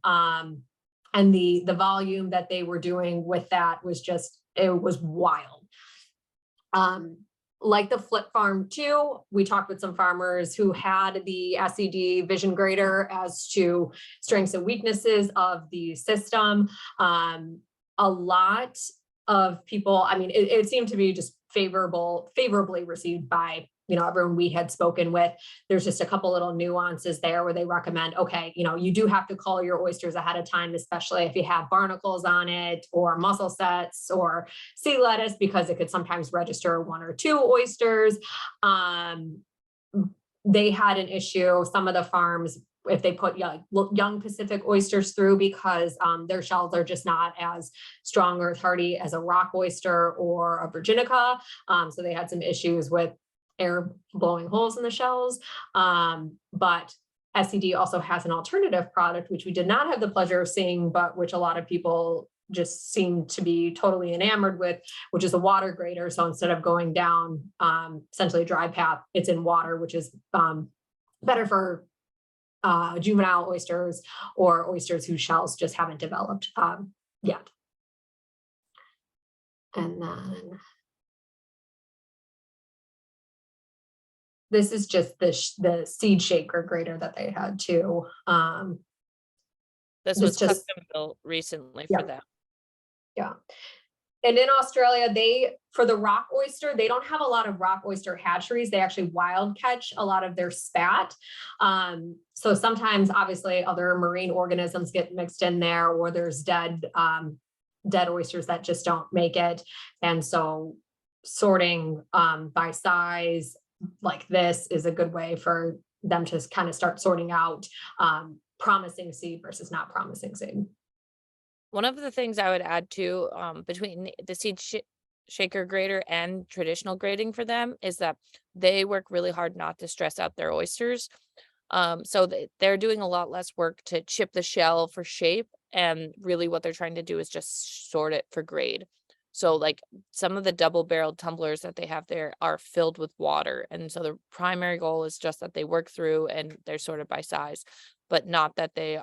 And the volume that they were doing with that was just, it was wild. Like the flip farm too, we talked with some farmers who had the SED vision grater as to strengths and weaknesses of the system. A lot of people, I mean, it seemed to be just favorably received by, you know, everyone we had spoken with. There's just a couple little nuances there where they recommend, okay, you know, you do have to cull your oysters ahead of time, especially if you have barnacles on it or mussel sets or sea lettuce, because it could sometimes register 1 or 2 oysters. They had an issue, some of the farms, if they put young Pacific oysters through, because their shells are just not as strong or hardy as a rock oyster or a virginica. So they had some issues with air blowing holes in the shells. But SED also has an alternative product, which we did not have the pleasure of seeing, but which a lot of people just seem to be totally enamored with, which is a water grater. So instead of going down essentially a dry path, it's in water, which is better for juvenile oysters or oysters whose shells just haven't developed yet. And then this is just the seed shaker grater that they had too. This was just custom built recently for them. Yeah. And in Australia, for the rock oyster, they don't have a lot of rock oyster hatcheries. They actually wild catch a lot of their spat. So sometimes obviously other marine organisms get mixed in there, or there's dead oysters that just don't make it. And so sorting by size like this is a good way for them to kind of start sorting out promising seed versus not promising seed. One of the things I would add to between the seed shaker grater and traditional grading for them is that they work really hard not to stress out their oysters. So they're doing a lot less work to chip the shell for shape, and really what they're trying to do is just sort it for grade. So like some of the double-barreled tumblers that they have there are filled with water. And so the primary goal is just that they work through and they're sorted by size, but not that the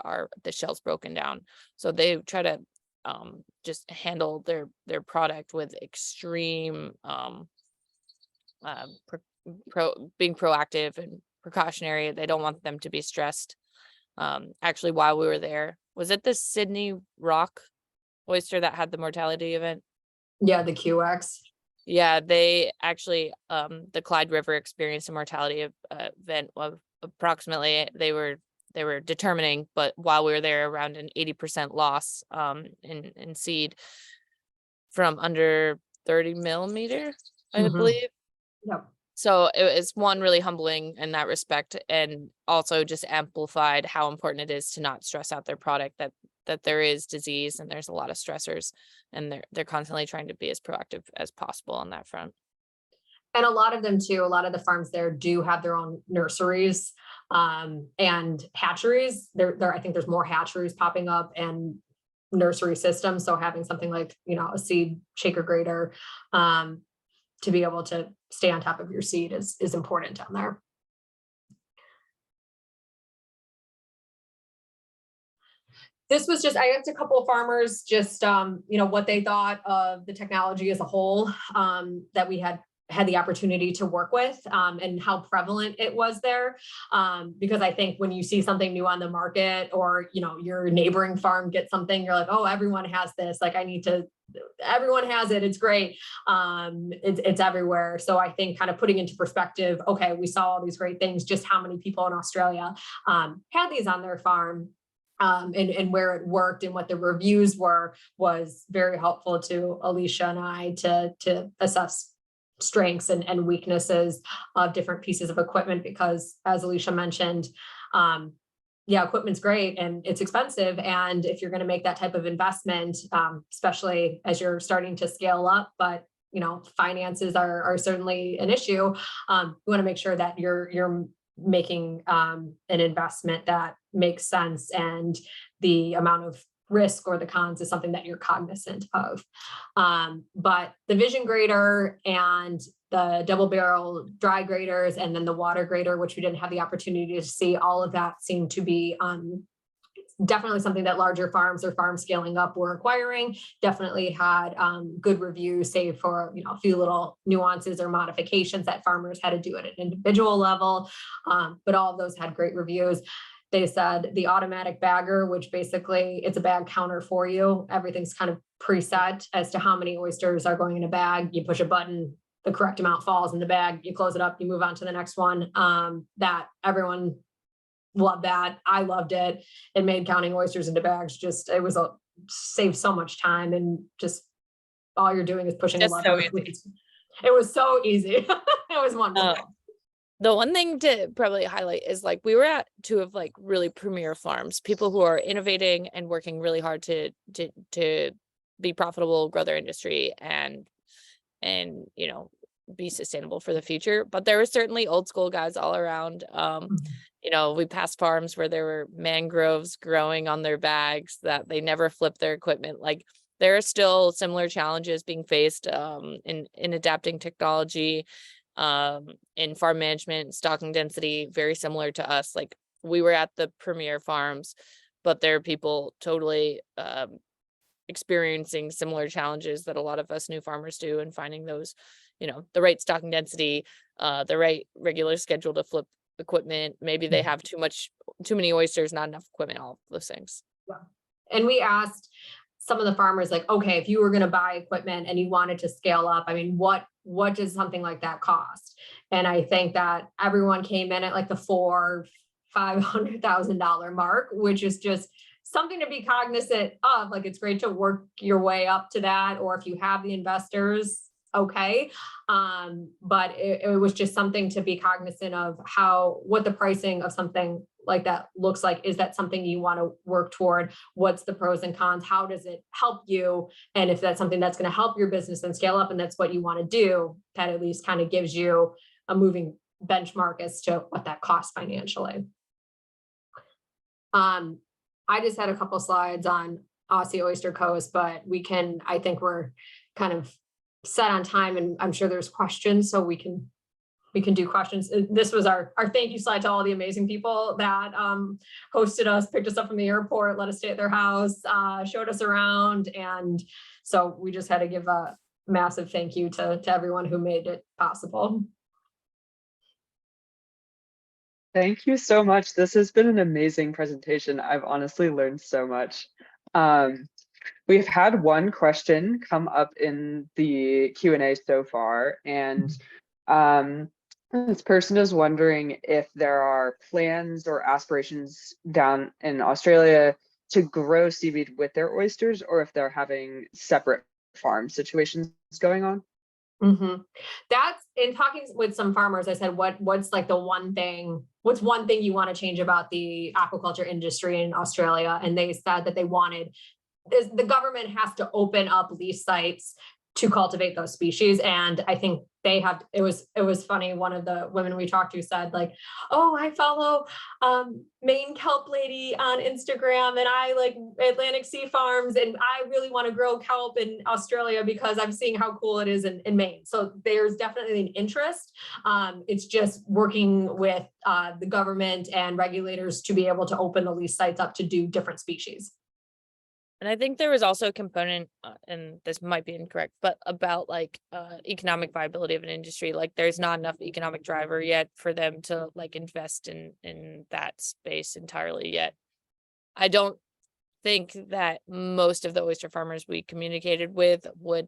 shell's broken down. So they try to just handle their product with extreme being proactive and precautionary. They don't want them to be stressed. Actually, while we were there, was it the Sydney Rock oyster that had the mortality event? Yeah, the QX. Yeah, they actually the Clyde River experienced a mortality event of approximately, they were determining, but while we were there, around an 80% loss in seed from under 30 millimeter, I believe. Yep. So it was one really humbling in that respect, and also just amplified how important it is to not stress out their product, that there is disease and there's a lot of stressors, and they're constantly trying to be as proactive as possible on that front. And a lot of them too, a lot of the farms there do have their own nurseries and hatcheries. I think there's more hatcheries popping up and nursery systems. So having something like, you know, a seed shaker grater to be able to stay on top of your seed is important down there. This was just, I asked a couple of farmers just, you know, what they thought of the technology as a whole that we had the opportunity to work with and how prevalent it was there. Because I think when you see something new on the market, or, you know, your neighboring farm gets something, you're like, oh, everyone has this. Like, everyone has it. It's great. It's everywhere. So I think kind of putting into perspective, okay, we saw all these great things, just how many people in Australia had these on their farm. And where it worked and what the reviews were was very helpful to Alicia and I to assess strengths and weaknesses of different pieces of equipment, because as Alicia mentioned, equipment's great and it's expensive. And if you're going to make that type of investment, especially as you're starting to scale up, but finances are certainly an issue. You want to make sure that you're making an investment that makes sense, and the amount of risk or the cons is something that you're cognizant of. But the vision grader and the double barrel dry graders, and then the water grader, which we didn't have the opportunity to see, all of that seemed to be definitely something that larger farms or farms scaling up were acquiring. Definitely had good reviews, save for a few little nuances or modifications that farmers had to do at an individual level. But all of those had great reviews. They said the automatic bagger, which basically it's a bag counter for you. Everything's kind of preset as to how many oysters are going in a bag. You push a button, the correct amount falls in the bag, you close it up, you move on to the next one. That everyone loved that. I loved it. It made counting oysters into bags saved so much time, and just all you're doing is pushing a lever. It was so easy. It was wonderful. The one thing to probably highlight is like we were at two of like really premier farms, people who are innovating and working really hard to be profitable, grow their industry, and be sustainable for the future. But there were certainly old school guys all around. We passed farms where there were mangroves growing on their bags that they never flipped their equipment. Like there are still similar challenges being faced in adapting technology, in farm management, stocking density, very similar to us. Like we were at the premier farms, but there are people totally experiencing similar challenges that a lot of us new farmers do, and finding those, the right stocking density, the right regular schedule to flip equipment. Maybe they have too many oysters, not enough equipment, all of those things. Yeah. And we asked some of the farmers, like, okay, if you were going to buy equipment and you wanted to scale up, I mean, what does something like that cost? And I think that everyone came in at like the $500,000 mark, which is just something to be cognizant of. Like, it's great to work your way up to that, or if you have the investors, okay. But it was just something to be cognizant of what the pricing of something like that looks like. Is that something you want to work toward? What's the pros and cons? How does it help you? And if that's something that's going to help your business and scale up, and that's what you want to do, that at least kind of gives you a moving benchmark as to what that costs financially. I just had a couple slides on Aussie Oyster Coast, but I think we're kind of set on time, and I'm sure there's questions, so we can do questions. This was our thank you slide to all the amazing people that hosted us, picked us up from the airport, let us stay at their house, showed us around. And so we just had to give a massive thank you to everyone who made it possible. Thank you so much. This has been an amazing presentation. I've honestly learned so much. We've had one question come up in the Q&A so far, and this person is wondering if there are plans or aspirations down in Australia to grow seaweed with their oysters, or if they're having separate farm situations going on. That's, in talking with some farmers, I said, what's one thing you want to change about the aquaculture industry in Australia? And they said that they wanted the government has to open up lease sites to cultivate those species. And I think they have, it was funny. One of the women we talked to said, like, oh, I follow Maine kelp lady on Instagram, and I like Atlantic Sea Farms, and I really want to grow kelp in Australia because I'm seeing how cool it is in Maine. So there's definitely an interest. It's just working with the government and regulators to be able to open the lease sites up to do different species. And I think there was also a component, and this might be incorrect, but about like economic viability of an industry. Like there's not enough economic driver yet for them to like invest in that space entirely yet. I don't think that most of the oyster farmers we communicated with would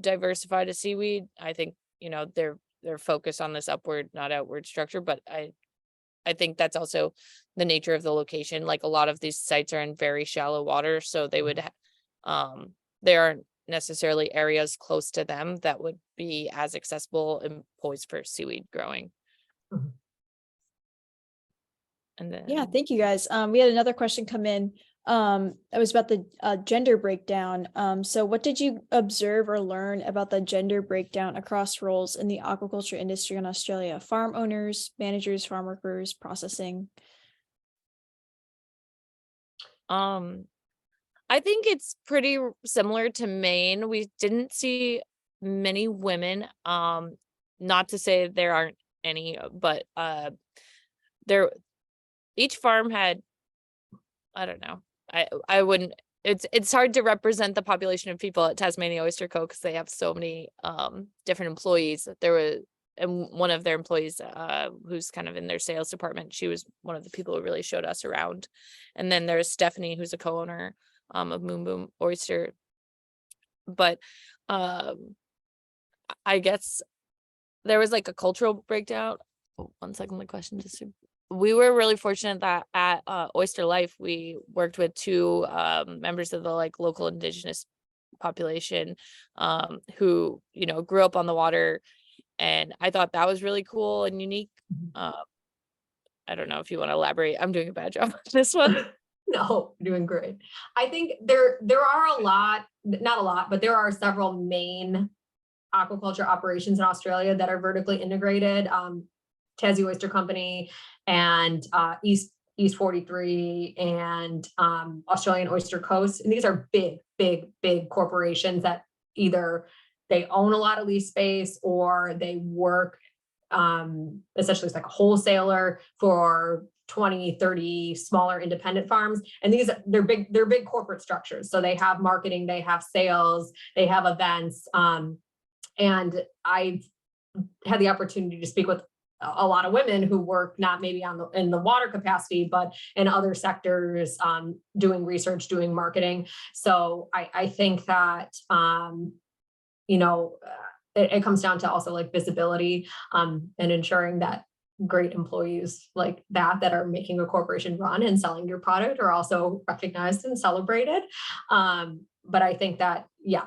diversify to seaweed. I think, they're focused on this upward, not outward structure, but I think that's also the nature of the location. Like a lot of these sites are in very shallow water, so they would, there aren't necessarily areas close to them that would be as accessible and poised for seaweed growing. And then, yeah, thank you guys. We had another question come in. it was about the gender breakdown. So what did you observe or learn about the gender breakdown across roles in the aquaculture industry in Australia? Farm owners, managers, farm workers, processing. I think it's pretty similar to Maine. We didn't see many women. Not to say there aren't any, but each farm had, I don't know. I wouldn't, it's hard to represent the population of people at Tasmania Oyster Co because they have so many different employees. And one of their employees who's kind of in their sales department, she was one of the people who really showed us around. And then there's Stephanie, who's a co-owner of Moon Boom Oyster. But I guess there was like a cultural breakdown. Oh, 1 second, the question just. We were really fortunate that at Oyster Life, we worked with 2 members of the like local indigenous population who, you know, grew up on the water. And I thought that was really cool and unique. I don't know if you want to elaborate. I'm doing a bad job on this one. No, you're doing great. I think there are a lot, not a lot, but there are several main aquaculture operations in Australia that are vertically integrated. Tassie Oyster Company and East 43 and Australian Oyster Coast. And these are big corporations that either they own a lot of lease space or they work essentially it's like a wholesaler for 20, 30 smaller independent farms. And they're big corporate structures. So they have marketing, they have sales, they have events. And I've had the opportunity to speak with a lot of women who work not maybe in the water capacity, but in other sectors, doing research, doing marketing. So I think that, you know, it comes down to also like visibility and ensuring that great employees like that are making a corporation run and selling your product are also recognized and celebrated. But I think that, yeah,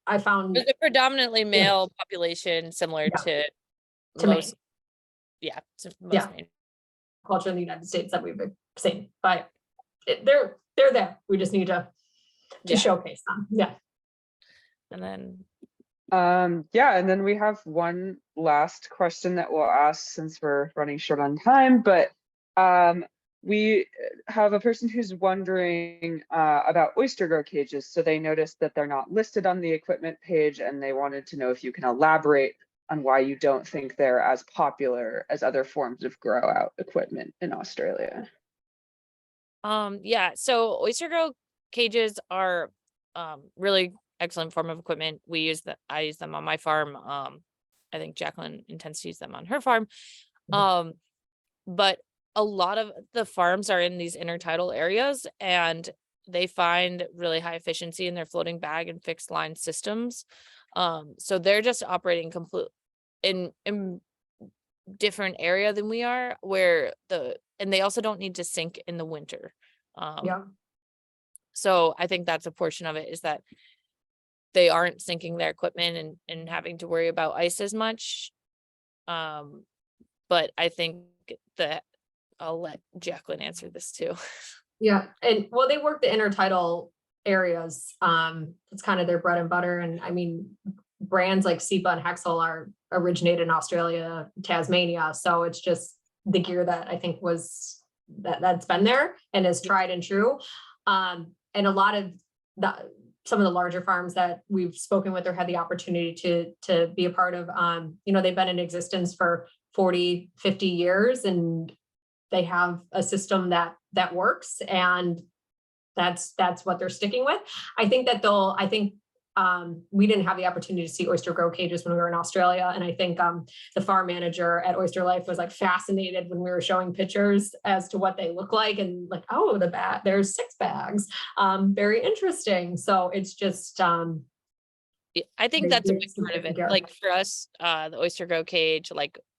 I found There's a predominantly male population similar to most, Maine. Most Maine. Culture in the United States that we've seen, but they're there. We just need to showcase them. Yeah. And then and then we have one last question that we'll ask since we're running short on time, but we have a person who's wondering about oyster grow cages. So they noticed that they're not listed on the equipment page and they wanted to know if you can elaborate on why you don't think they're as popular as other forms of grow out equipment in Australia. So oyster grow cages are really excellent form of equipment. I use them on my farm. I think Jacqueline intends to use them on her farm. But a lot of the farms are in these intertidal areas and they find really high efficiency in their floating bag and fixed line systems. So they're just operating in different area than we are, and they also don't need to sink in the winter. So I think that's a portion of it, is that they aren't sinking their equipment and having to worry about ice as much. But I think that I'll let Jacqueline answer this too. Yeah, and well, they work the intertidal areas. It's kind of their bread and butter. And I mean, brands like SoPo and Hexel are originated in Australia, Tasmania. So it's just the gear that I think that's been there and is tried and true. And a lot of some of the larger farms that we've spoken with or had the opportunity to be a part of, they've been in existence for 40, 50 years, and they have a system that works, and that's what they're sticking with. I think that we didn't have the opportunity to see oyster grow cages when we were in Australia. And I think the farm manager at Oyster Life was like fascinated when we were showing pictures as to what they look like, and like, oh, there's 6 bags. Very interesting. So it's just, I think that's a big part of it. Like for us, the oyster grow cage,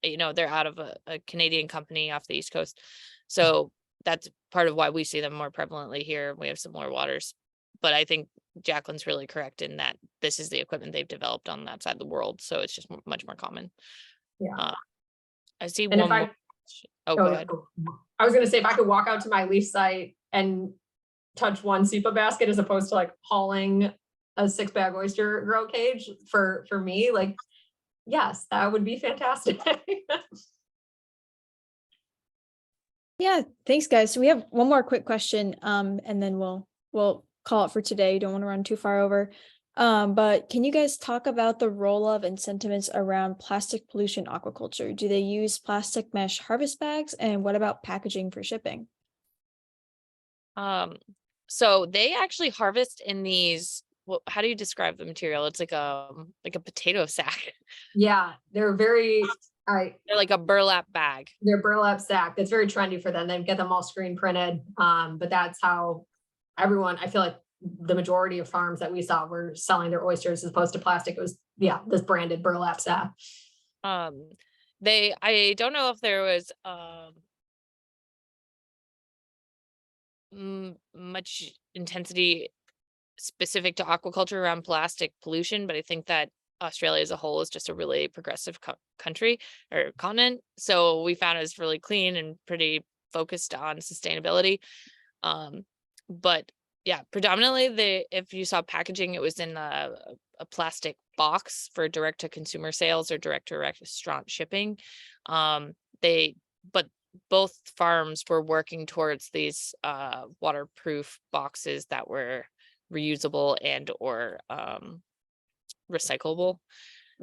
they're out of a Canadian company off the East Coast. So that's part of why we see them more prevalently here. We have similar waters, but I think Jacqueline's really correct in that this is the equipment they've developed on that side of the world. So it's just much more common. Yeah. I see and one more. Go ahead. Cool. I was going to say, if I could walk out to my leaf site and touch one SoPo basket as opposed to like hauling a 6-bag oyster grow cage for me, like, yes, that would be fantastic. Yeah, thanks guys. So we have one more quick question, and then we'll call it for today. Don't want to run too far over. But can you guys talk about the role of and sentiments around plastic pollution aquaculture? Do they use plastic mesh harvest bags? And what about packaging for shipping? So they actually harvest in these, well, how do you describe the material? It's like a potato sack. Yeah, they're very, They're like a burlap bag. they're burlap sack. That's very trendy for them. They get them all screen printed. But that's how everyone, I feel like the majority of farms that we saw were selling their oysters as opposed to plastic. It was, yeah, this branded burlap sack. I don't know if there was much intensity specific to aquaculture around plastic pollution, but I think that Australia as a whole is just a really progressive country or continent. So we found it was really clean and pretty focused on sustainability. But yeah, predominantly if you saw packaging, it was in a plastic box for direct to consumer sales or direct to restaurant shipping. But both farms were working towards these waterproof boxes that were reusable and or recyclable.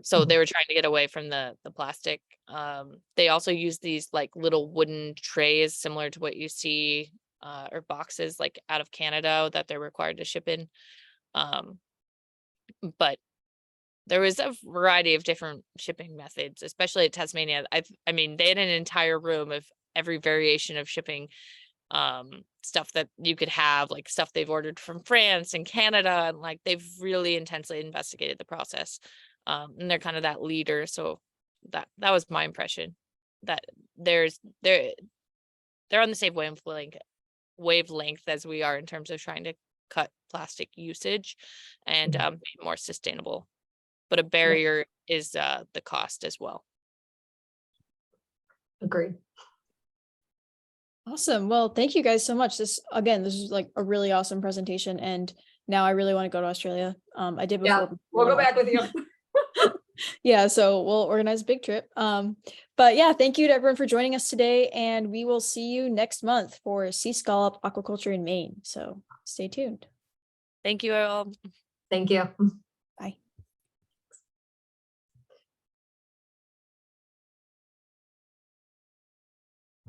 So they were trying to get away from the plastic. They also use these like little wooden trays similar to what you see or boxes like out of Canada that they're required to ship in. But there was a variety of different shipping methods, especially at Tasmania. I mean, they had an entire room of every variation of shipping stuff that you could have, like stuff they've ordered from France and Canada, and like they've really intensely investigated the process. And they're kind of that leader. So that was my impression, that they're on the same wavelength as we are in terms of trying to cut plastic usage and be more sustainable. But a barrier is the cost as well. Agreed. Awesome. Well, thank you guys so much. This is like a really awesome presentation, and now I really want to go to Australia. I did before. Yeah, we'll go back with you. Yeah, so we'll organize a big trip. But yeah, thank you to everyone for joining us today, and we will see you next month for sea scallop aquaculture in Maine. So stay tuned. Thank you all. Thank you.